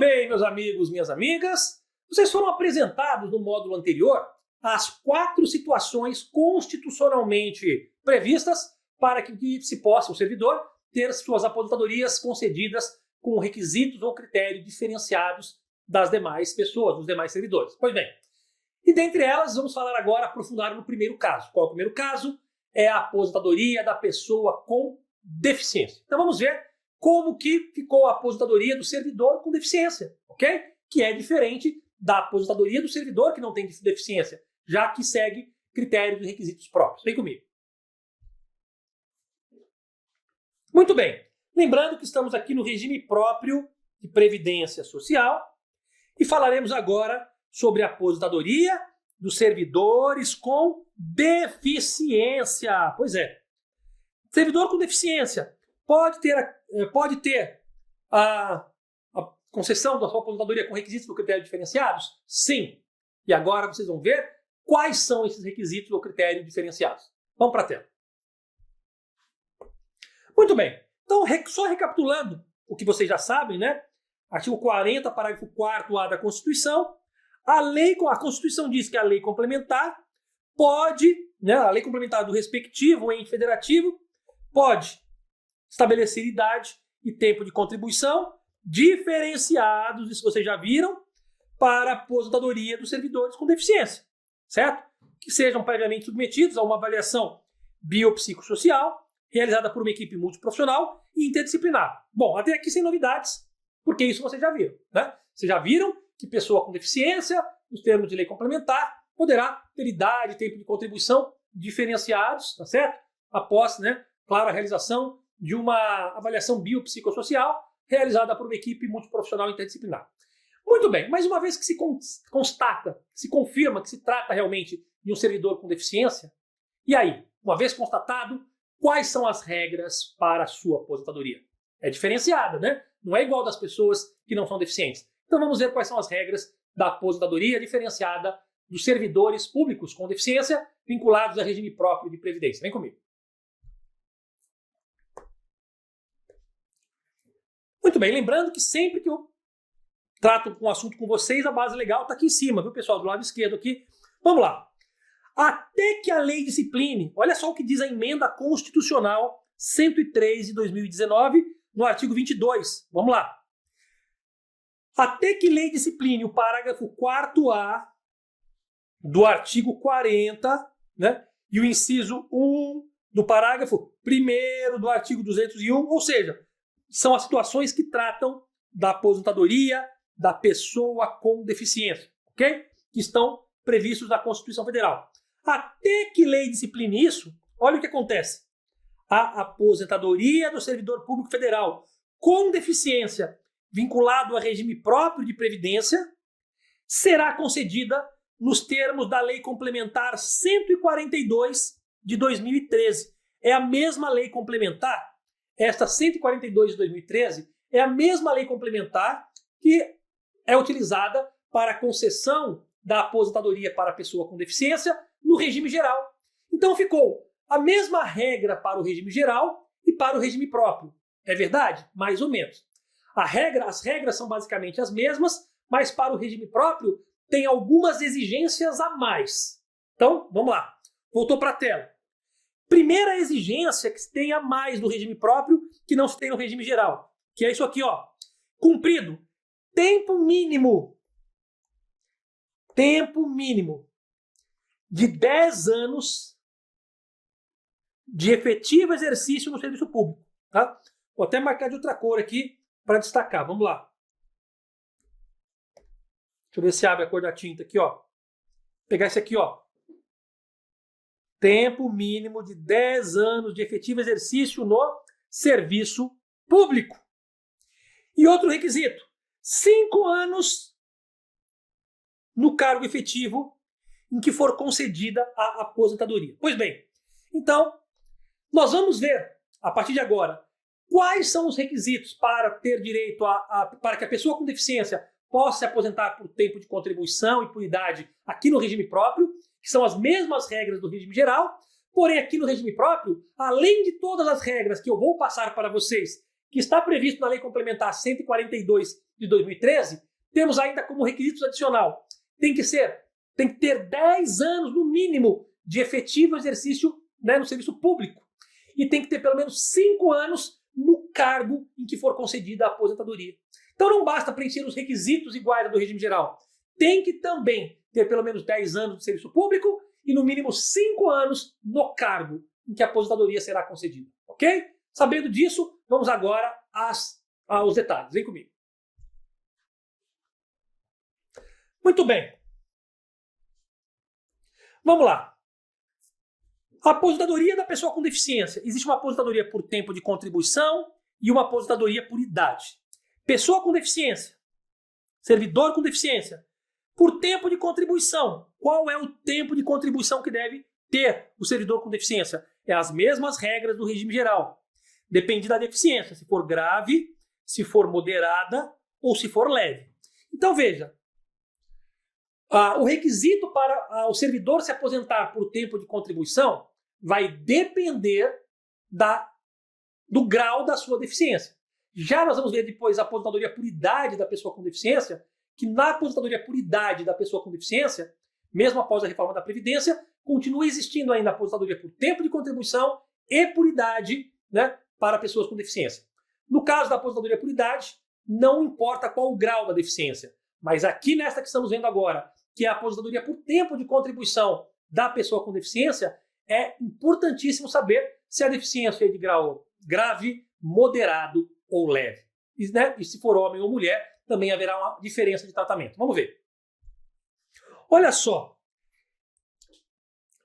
bem, meus amigos, minhas amigas. Vocês foram apresentados no módulo anterior as 4 situações constitucionalmente previstas para que se possa o servidor ter suas aposentadorias concedidas com requisitos ou critérios diferenciados das demais pessoas, dos demais servidores. Pois bem, e dentre elas vamos falar agora, aprofundar no primeiro caso. Qual é o primeiro caso? É a aposentadoria da pessoa com deficiência. Então vamos ver como que ficou a aposentadoria do servidor com deficiência, ok? Que é diferente da aposentadoria do servidor que não tem deficiência, já que segue critérios e requisitos próprios. Vem comigo. Muito bem. Lembrando que estamos aqui no regime próprio de previdência social e falaremos agora sobre a aposentadoria dos servidores com deficiência. Pois é. Servidor com deficiência pode ter a concessão da sua aposentadoria com requisitos ou critérios diferenciados? Sim. E agora vocês vão ver quais são esses requisitos ou critérios diferenciados. Vamos para a tela. Muito bem. Então, só recapitulando o que vocês já sabem, né? Artigo 40, parágrafo 4º da Constituição. A Constituição diz que a lei complementar pode, né, a lei complementar do respectivo ente federativo pode estabelecer idade e tempo de contribuição diferenciados, isso vocês já viram, para a aposentadoria dos servidores com deficiência, certo? Que sejam previamente submetidos a uma avaliação biopsicossocial realizada por uma equipe multiprofissional e interdisciplinar. Bom, até aqui sem novidades, porque isso vocês já viram, né? Vocês já viram que pessoa com deficiência, nos termos de lei complementar, poderá ter idade e tempo de contribuição diferenciados, tá certo? Após, né, claro, a realização de uma avaliação biopsicossocial realizada por uma equipe multiprofissional interdisciplinar. Muito bem, mas uma vez que se constata, se confirma que se trata realmente de um servidor com deficiência, e aí, uma vez constatado, quais são as regras para a sua aposentadoria? É diferenciada, né? Não é igual das pessoas que não são deficientes. Então vamos ver quais são as regras da aposentadoria diferenciada dos servidores públicos com deficiência vinculados a regime próprio de previdência. Vem comigo. Muito bem, lembrando que sempre que eu trato um assunto com vocês, a base legal está aqui em cima, viu, pessoal? Do lado esquerdo aqui. Vamos lá. Até que a lei discipline, olha só o que diz a emenda constitucional 103 de 2019, no artigo 22. Vamos lá. Até que lei discipline o parágrafo 4º do artigo 40, né, e o inciso 1 do parágrafo 1º do artigo 201, ou seja, são as situações que tratam da aposentadoria da pessoa com deficiência, ok? Que estão previstos na Constituição Federal. Até que lei discipline isso, olha o que acontece. A aposentadoria do servidor público federal com deficiência vinculado a regime próprio de previdência será concedida nos termos da Lei Complementar 142 de 2013. É a mesma lei complementar, esta 142 de 2013, é a mesma lei complementar que é utilizada para a concessão da aposentadoria para a pessoa com deficiência no regime geral. Então ficou a mesma regra para o regime geral e para o regime próprio. É verdade? Mais ou menos. As regras são basicamente as mesmas, mas para o regime próprio tem algumas exigências a mais. Então, vamos lá. Voltou para a tela. Primeira exigência que se tem a mais no regime próprio que não se tem no regime geral, que é isso aqui, ó. Cumprido. Tempo mínimo de 10 anos de efetivo exercício no serviço público. Tá? Vou até marcar de outra cor aqui para destacar. Vamos lá. Deixa eu ver se abre a cor da tinta aqui, ó. Vou pegar esse aqui, ó. Tempo mínimo de 10 anos de efetivo exercício no serviço público. E outro requisito. 5 anos no cargo efetivo em que for concedida a aposentadoria. Pois bem, então, nós vamos ver, a partir de agora, quais são os requisitos para ter direito para que a pessoa com deficiência possa se aposentar por tempo de contribuição e por idade aqui no regime próprio, que são as mesmas regras do regime geral, porém aqui no regime próprio, além de todas as regras que eu vou passar para vocês, que está previsto na Lei Complementar 142 de 2013, temos ainda como requisito adicional, tem que ter 10 anos no mínimo de efetivo exercício, né, no serviço público. E tem que ter pelo menos 5 anos no cargo em que for concedida a aposentadoria. Então não basta preencher os requisitos iguais do regime geral. Tem que também ter pelo menos 10 anos de serviço público e no mínimo 5 anos no cargo em que a aposentadoria será concedida. Ok? Sabendo disso, vamos agora aos detalhes. Vem comigo. Muito bem. Vamos lá. A aposentadoria da pessoa com deficiência. Existe uma aposentadoria por tempo de contribuição e uma aposentadoria por idade. Pessoa com deficiência, servidor com deficiência, por tempo de contribuição. Qual é o tempo de contribuição que deve ter o servidor com deficiência? É as mesmas regras do regime geral. Depende da deficiência, se for grave, se for moderada ou se for leve. Então veja, o requisito para o servidor se aposentar por tempo de contribuição vai depender do grau da sua deficiência. Já nós vamos ver depois a aposentadoria por idade da pessoa com deficiência, que na aposentadoria por idade da pessoa com deficiência, mesmo após a reforma da Previdência, continua existindo ainda a aposentadoria por tempo de contribuição e por idade, né, para pessoas com deficiência. No caso da aposentadoria por idade, não importa qual o grau da deficiência, mas aqui nesta que estamos vendo agora, que é a aposentadoria por tempo de contribuição da pessoa com deficiência, é importantíssimo saber se a deficiência é de grau grave, moderado ou leve. E se for homem ou mulher, também haverá uma diferença de tratamento. Vamos ver. Olha só.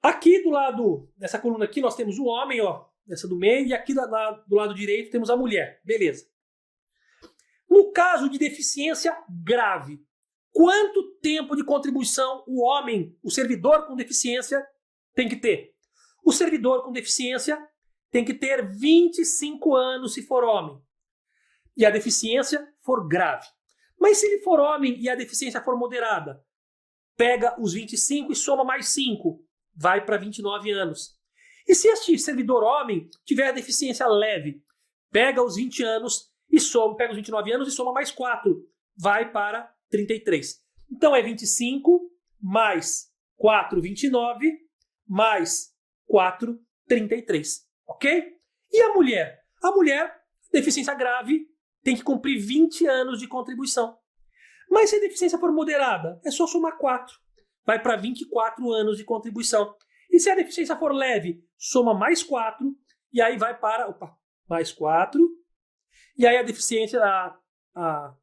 Aqui do lado, nessa coluna aqui, nós temos o homem, ó, essa do meio, e aqui do lado direito temos a mulher. Beleza. No caso de deficiência grave, quanto tempo de contribuição o homem, o servidor com deficiência, tem que ter? O servidor com deficiência tem que ter 25 anos se for homem e a deficiência for grave. Mas se ele for homem e a deficiência for moderada, pega os 25 e soma mais 5, vai para 29 anos. E se este servidor homem tiver a deficiência leve, pega os 20 anos e pega os 29 anos e soma mais 4, vai para 33. Então é 25 mais 4, 29, mais 4, 33. Ok? E a mulher? A mulher, deficiência grave, tem que cumprir 20 anos de contribuição. Mas se a deficiência for moderada, é só somar 4. Vai para 24 anos de contribuição. E se a deficiência for leve, soma mais 4, e aí vai para mais 4. E aí a deficiência, a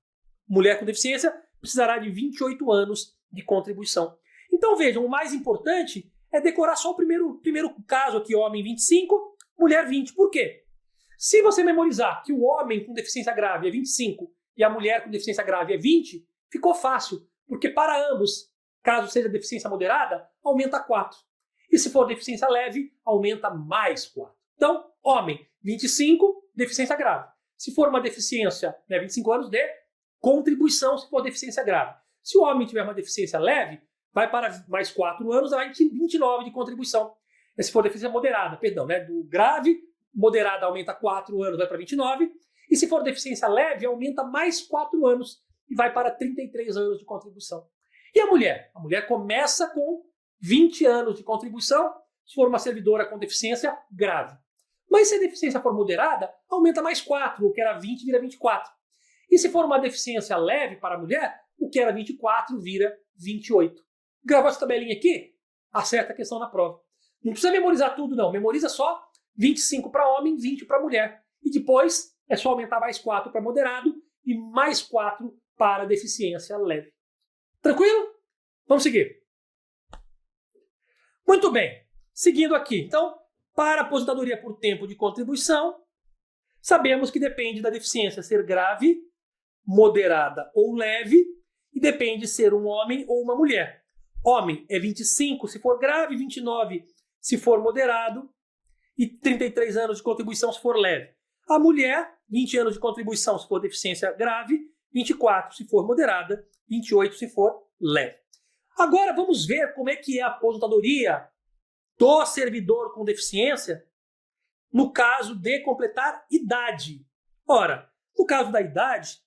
mulher com deficiência, precisará de 28 anos de contribuição. Então vejam, o mais importante é decorar só o primeiro caso aqui, homem 25, mulher 20. Por quê? Se você memorizar que o homem com deficiência grave é 25 e a mulher com deficiência grave é 20, ficou fácil, porque para ambos, caso seja deficiência moderada, aumenta 4. E se for deficiência leve, aumenta mais 4. Então, homem 25, deficiência grave. Se for uma deficiência, 25 anos de contribuição, se for deficiência grave. Se o homem tiver uma deficiência leve, vai para mais 4 anos, vai 29 de contribuição. E se for deficiência moderada, do grave, moderada aumenta 4 anos, vai para 29. E se for deficiência leve, aumenta mais 4 anos e vai para 33 anos de contribuição. E a mulher? A mulher começa com 20 anos de contribuição, se for uma servidora com deficiência grave. Mas se a deficiência for moderada, aumenta mais 4, o que era 20 vira 24. E se for uma deficiência leve para a mulher, o que era 24 vira 28. Gravou essa tabelinha aqui? Acerta a questão na prova. Não precisa memorizar tudo, não. Memoriza só 25 para homem, 20 para mulher. E depois é só aumentar mais 4 para moderado e mais 4 para deficiência leve. Tranquilo? Vamos seguir. Muito bem. Seguindo aqui. Então, para a aposentadoria por tempo de contribuição, sabemos que depende da deficiência ser grave, moderada ou leve, e depende de ser um homem ou uma mulher. Homem é 25 se for grave, 29 se for moderado e 33 anos de contribuição se for leve. A mulher, 20 anos de contribuição se for deficiência grave, 24 se for moderada, 28 se for leve. Agora vamos ver como é que é a aposentadoria do servidor com deficiência no caso de completar idade. Ora, no caso da idade,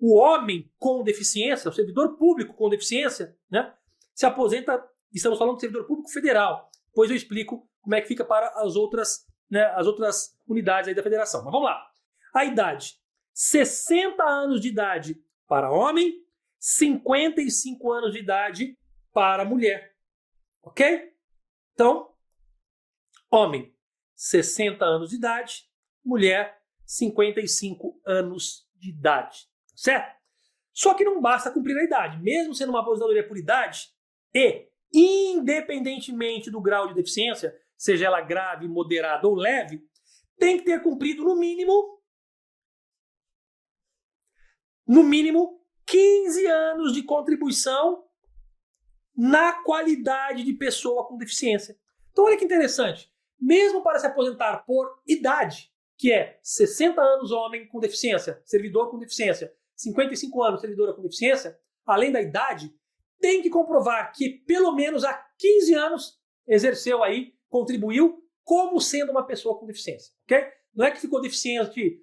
o homem com deficiência, o servidor público com deficiência, né, se aposenta, estamos falando do servidor público federal, depois eu explico como é que fica para as outras, né, as outras unidades aí da federação. Mas vamos lá. A idade, 60 anos de idade para homem, 55 anos de idade para mulher. Ok? Então, homem, 60 anos de idade, mulher, 55 anos de idade. Certo? Só que não basta cumprir a idade. Mesmo sendo uma aposentadoria por idade e independentemente do grau de deficiência, seja ela grave, moderada ou leve, tem que ter cumprido no mínimo 15 anos de contribuição na qualidade de pessoa com deficiência. Então olha que interessante, mesmo para se aposentar por idade, que é 60 anos homem com deficiência, servidor com deficiência, 55 anos servidora com deficiência, além da idade, tem que comprovar que pelo menos há 15 anos exerceu aí, contribuiu como sendo uma pessoa com deficiência, ok? Não é que ficou deficiente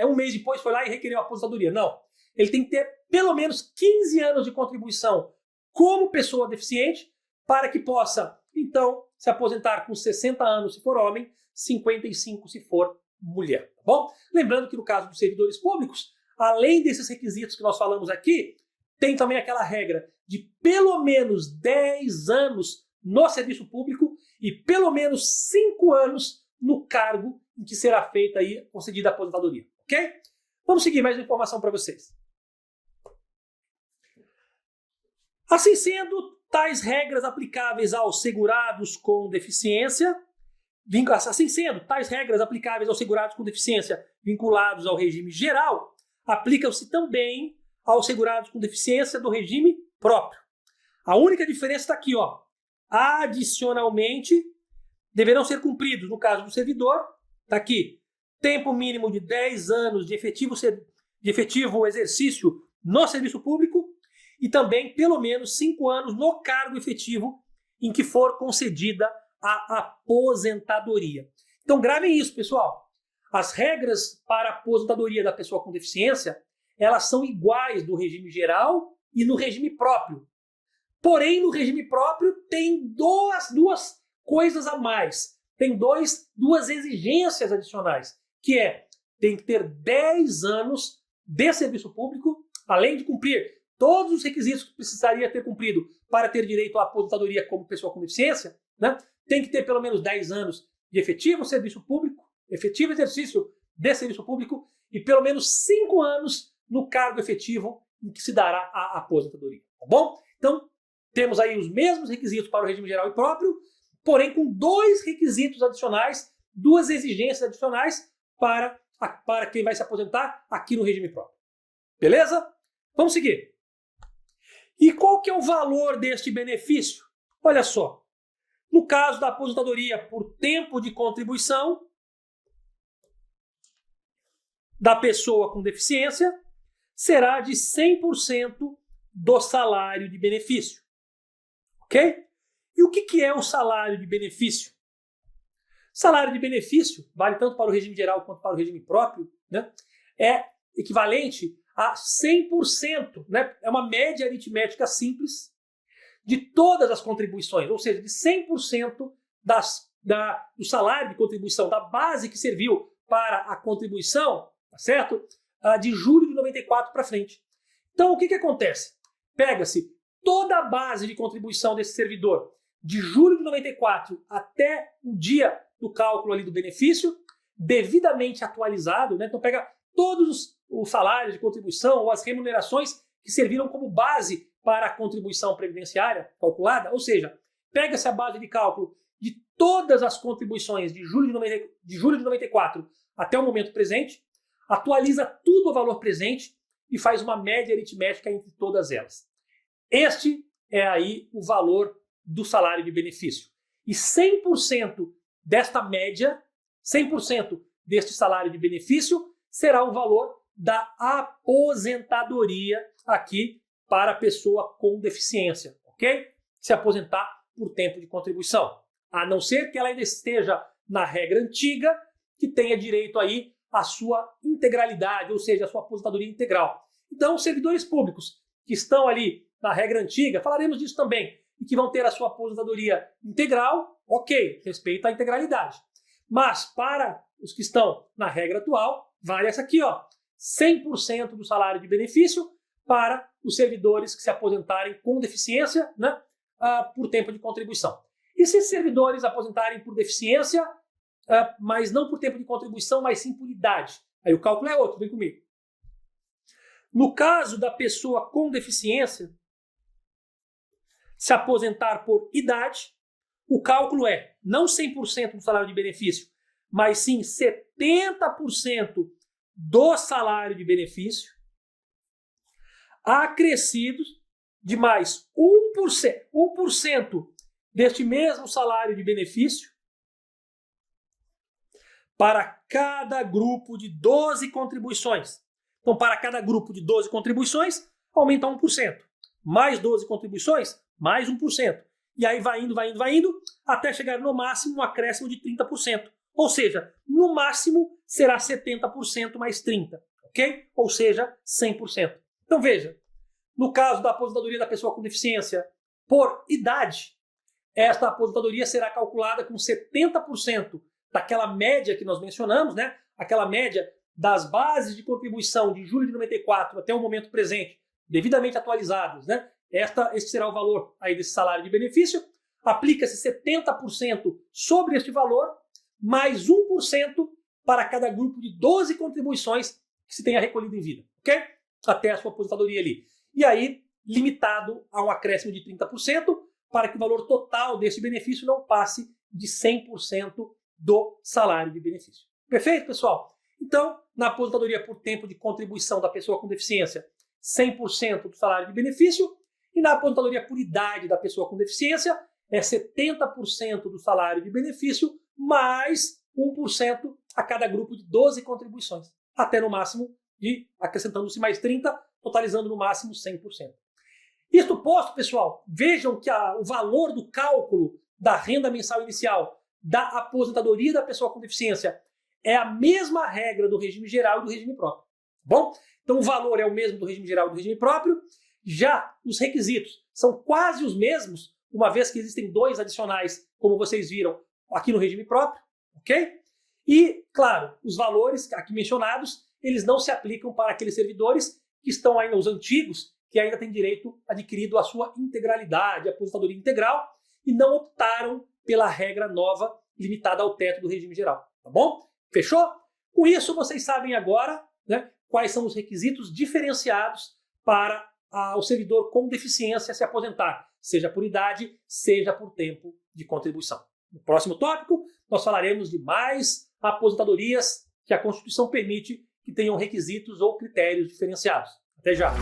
um mês depois foi lá e requereu a aposentadoria, não. Ele tem que ter pelo menos 15 anos de contribuição como pessoa deficiente para que possa, então, se aposentar com 60 anos se for homem, 55 se for mulher, tá bom? Lembrando que no caso dos servidores públicos, além desses requisitos que nós falamos aqui, tem também aquela regra de pelo menos 10 anos no serviço público e pelo menos 5 anos no cargo em que será feita aí, concedida a aposentadoria, ok? Vamos seguir mais uma informação para vocês. Assim sendo, tais regras aplicáveis aos segurados com deficiência, vinculados ao regime geral, aplicam-se também aos segurados com deficiência do regime próprio. A única diferença está aqui, ó. Adicionalmente, deverão ser cumpridos, no caso do servidor, está aqui, tempo mínimo de 10 anos de efetivo exercício no serviço público e também pelo menos 5 anos no cargo efetivo em que for concedida a aposentadoria. Então gravem isso, pessoal. As regras para a aposentadoria da pessoa com deficiência, elas são iguais do regime geral e no regime próprio. Porém, no regime próprio tem duas coisas a mais. Tem duas exigências adicionais, que é, tem que ter 10 anos de serviço público, além de cumprir todos os requisitos que precisaria ter cumprido para ter direito à aposentadoria como pessoa com deficiência, né? Tem que ter pelo menos 10 anos de efetivo serviço público, efetivo exercício de serviço público e pelo menos 5 anos no cargo efetivo em que se dará a aposentadoria, tá bom? Então, temos aí os mesmos requisitos para o regime geral e próprio, porém com 2 requisitos adicionais, 2 exigências adicionais para quem vai se aposentar aqui no regime próprio. Beleza? Vamos seguir. E qual que é o valor deste benefício? Olha só, no caso da aposentadoria por tempo de contribuição da pessoa com deficiência, será de 100% do salário de benefício. Ok? E o que é o salário de benefício? Salário de benefício, vale tanto para o regime geral quanto para o regime próprio, né? É equivalente a 100%, né? É uma média aritmética simples de todas as contribuições, ou seja, de 100% do salário de contribuição, da base que serviu para a contribuição, tá certo? De julho de 94 para frente. Então, o que acontece? Pega-se toda a base de contribuição desse servidor de julho de 94 até o dia do cálculo ali do benefício, devidamente atualizado, né? Então pega todos os salários de contribuição ou as remunerações que serviram como base para a contribuição previdenciária calculada, ou seja, pega-se a base de cálculo de todas as contribuições de julho de 94 até o momento presente, atualiza tudo ao valor presente e faz uma média aritmética entre todas elas. Este é aí o valor do salário de benefício. E 100% desta média, 100% deste salário de benefício será o valor da aposentadoria aqui para a pessoa com deficiência, ok? Se aposentar por tempo de contribuição. A não ser que ela ainda esteja na regra antiga, que tenha direito aí a sua integralidade, ou seja, a sua aposentadoria integral. Então, os servidores públicos que estão ali na regra antiga, falaremos disso também, e que vão ter a sua aposentadoria integral, ok, respeita a integralidade. Mas para os que estão na regra atual, vale essa aqui, ó, 100% do salário de benefício para os servidores que se aposentarem com deficiência, né, por tempo de contribuição. E se servidores aposentarem por deficiência, mas não por tempo de contribuição, mas sim por idade? Aí o cálculo é outro, vem comigo. No caso da pessoa com deficiência se aposentar por idade, o cálculo é não 100% do salário de benefício, mas sim 70% do salário de benefício, acrescidos de mais 1% deste mesmo salário de benefício para cada grupo de 12 contribuições. Então, para cada grupo de 12 contribuições, aumenta 1%. Mais 12 contribuições, mais 1%. E aí vai indo, até chegar no máximo um acréscimo de 30%. Ou seja, no máximo será 70% mais 30%, ok? Ou seja, 100%. Então veja, no caso da aposentadoria da pessoa com deficiência por idade, esta aposentadoria será calculada com 70% daquela média que nós mencionamos, né? Aquela média das bases de contribuição de julho de 94 até o momento presente, devidamente atualizadas, né? Este será o valor aí desse salário de benefício. Aplica-se 70% sobre este valor, mais 1% para cada grupo de 12 contribuições que se tenha recolhido em vida, ok? Até a sua aposentadoria ali. E aí, limitado a um acréscimo de 30%, para que o valor total desse benefício não passe de 100% do salário de benefício. Perfeito, pessoal? Então, na aposentadoria por tempo de contribuição da pessoa com deficiência, 100% do salário de benefício, e na aposentadoria por idade da pessoa com deficiência, é 70% do salário de benefício, mais 1% a cada grupo de 12 contribuições, até no máximo, acrescentando-se mais 30%, totalizando no máximo 100%. Isto posto, pessoal, vejam que o valor do cálculo da renda mensal inicial da aposentadoria da pessoa com deficiência é a mesma regra do regime geral e do regime próprio. Bom? Então o valor é o mesmo do regime geral e do regime próprio, já os requisitos são quase os mesmos, uma vez que existem 2 adicionais, como vocês viram aqui no regime próprio, ok? E, claro, os valores aqui mencionados, eles não se aplicam para aqueles servidores que estão ainda, os antigos, que ainda têm direito adquirido a sua integralidade, a aposentadoria integral, e não optaram pela regra nova limitada ao teto do regime geral, tá bom? Fechou? Com isso, vocês sabem agora, né, quais são os requisitos diferenciados para o servidor com deficiência se aposentar, seja por idade, seja por tempo de contribuição. No próximo tópico, nós falaremos de mais aposentadorias que a Constituição permite que tenham requisitos ou critérios diferenciados. Até já!